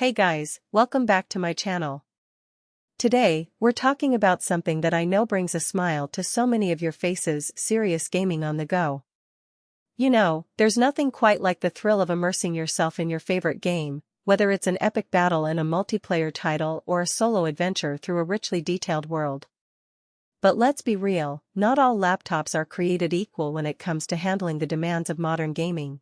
Hey guys, welcome back to my channel. Today, we're talking about something that I know brings a smile to so many of your faces: serious gaming on the go. You know, there's nothing quite like the thrill of immersing yourself in your favorite game, whether it's an epic battle in a multiplayer title or a solo adventure through a richly detailed world. But let's be real, not all laptops are created equal when it comes to handling the demands of modern gaming.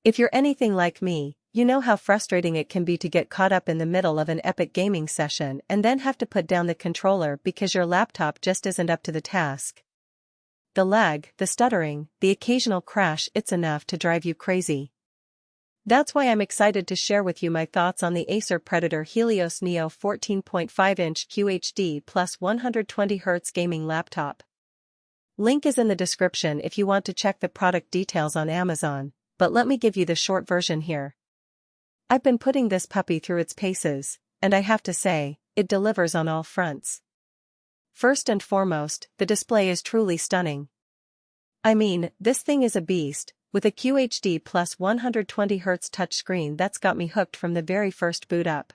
If you're anything like me, you know how frustrating it can be to get caught up in the middle of an epic gaming session and then have to put down the controller because your laptop just isn't up to the task. The lag, the stuttering, the occasional crash, it's enough to drive you crazy. That's why I'm excited to share with you my thoughts on the Acer Predator Helios Neo 14.5-inch QHD plus 120Hz gaming laptop. Link is in the description if you want to check the product details on Amazon, but let me give you the short version here. I've been putting this puppy through its paces, and I have to say, it delivers on all fronts. First and foremost, the display is truly stunning. I mean, this thing is a beast, with a QHD plus 120Hz touchscreen that's got me hooked from the very first boot up.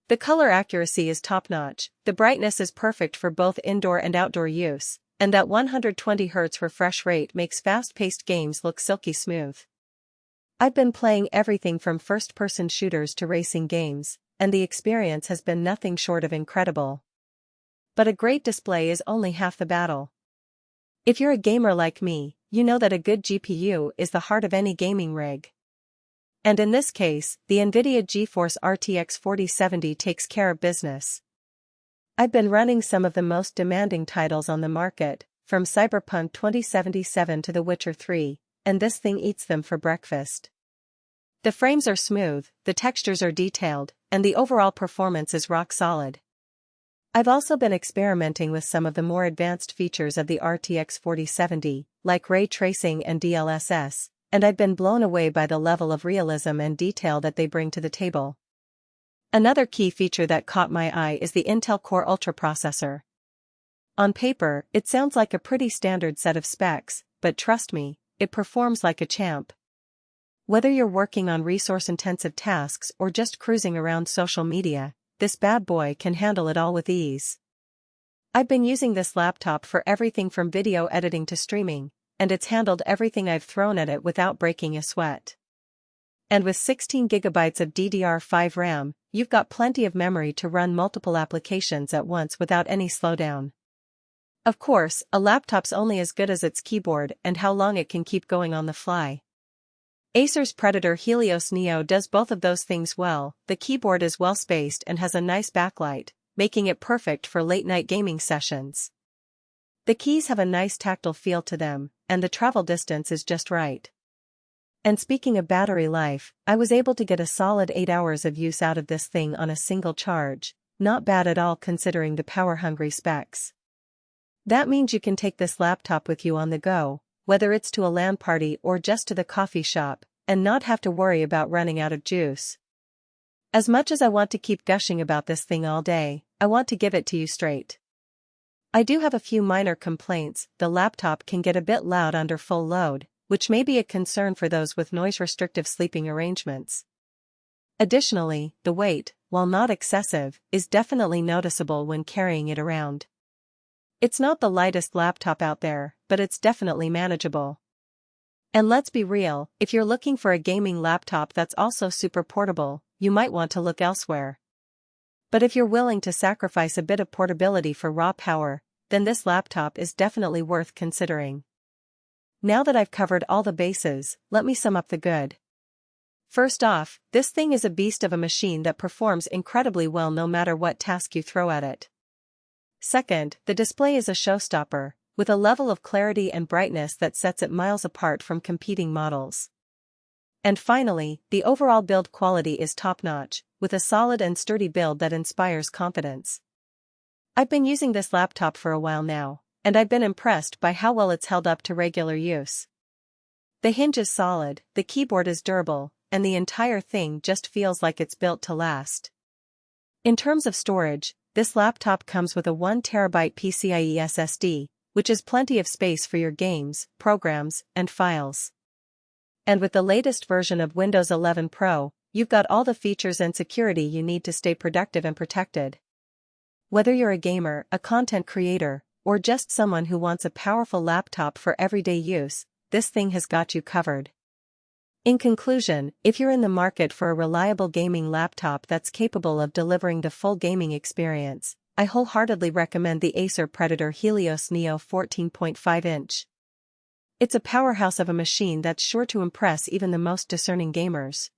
The color accuracy is top-notch, the brightness is perfect for both indoor and outdoor use, and that 120Hz refresh rate makes fast-paced games look silky smooth. I've been playing everything from first-person shooters to racing games, and the experience has been nothing short of incredible. But a great display is only half the battle. If you're a gamer like me, you know that a good GPU is the heart of any gaming rig. And in this case, the NVIDIA GeForce RTX 4070 takes care of business. I've been running some of the most demanding titles on the market, from Cyberpunk 2077 to The Witcher 3, and this thing eats them for breakfast. The frames are smooth, the textures are detailed, and the overall performance is rock solid. I've also been experimenting with some of the more advanced features of the RTX 4070, like ray tracing and DLSS, and I've been blown away by the level of realism and detail that they bring to the table. Another key feature that caught my eye is the Intel Core Ultra processor. On paper, it sounds like a pretty standard set of specs, but trust me, it performs like a champ. Whether you're working on resource-intensive tasks or just cruising around social media, this bad boy can handle it all with ease. I've been using this laptop for everything from video editing to streaming, and it's handled everything I've thrown at it without breaking a sweat. And with 16 GB of DDR5 RAM, you've got plenty of memory to run multiple applications at once without any slowdown. Of course, a laptop's only as good as its keyboard and how long it can keep going on the fly. Acer's Predator Helios Neo does both of those things well. The keyboard is well spaced and has a nice backlight, making it perfect for late-night gaming sessions. The keys have a nice tactile feel to them, and the travel distance is just right. And speaking of battery life, I was able to get a solid 8 hours of use out of this thing on a single charge, not bad at all considering the power-hungry specs. That means you can take this laptop with you on the go, whether it's to a LAN party or just to the coffee shop, and not have to worry about running out of juice. As much as I want to keep gushing about this thing all day, I want to give it to you straight. I do have a few minor complaints. The laptop can get a bit loud under full load, which may be a concern for those with noise-restrictive sleeping arrangements. Additionally, the weight, while not excessive, is definitely noticeable when carrying it around. It's not the lightest laptop out there, but it's definitely manageable. And let's be real, if you're looking for a gaming laptop that's also super portable, you might want to look elsewhere. But if you're willing to sacrifice a bit of portability for raw power, then this laptop is definitely worth considering. Now that I've covered all the bases, let me sum up the good. First off, this thing is a beast of a machine that performs incredibly well no matter what task you throw at it. Second, the display is a showstopper, with a level of clarity and brightness that sets it miles apart from competing models. And finally, the overall build quality is top-notch, with a solid and sturdy build that inspires confidence. I've been using this laptop for a while now, and I've been impressed by how well it's held up to regular use. The hinge is solid, the keyboard is durable, and the entire thing just feels like it's built to last. In terms of storage, this laptop comes with a 1TB PCIe SSD, which is plenty of space for your games, programs, and files. And with the latest version of Windows 11 Pro, you've got all the features and security you need to stay productive and protected. Whether you're a gamer, a content creator, or just someone who wants a powerful laptop for everyday use, this thing has got you covered. In conclusion, if you're in the market for a reliable gaming laptop that's capable of delivering the full gaming experience, I wholeheartedly recommend the Acer Predator Helios Neo 14.5-inch. It's a powerhouse of a machine that's sure to impress even the most discerning gamers.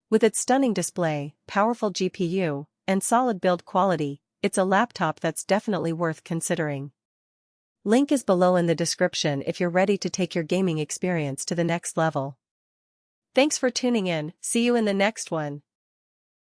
With its stunning display, powerful GPU, and solid build quality, it's a laptop that's definitely worth considering. Link is below in the description if you're ready to take your gaming experience to the next level. Thanks for tuning in, see you in the next one.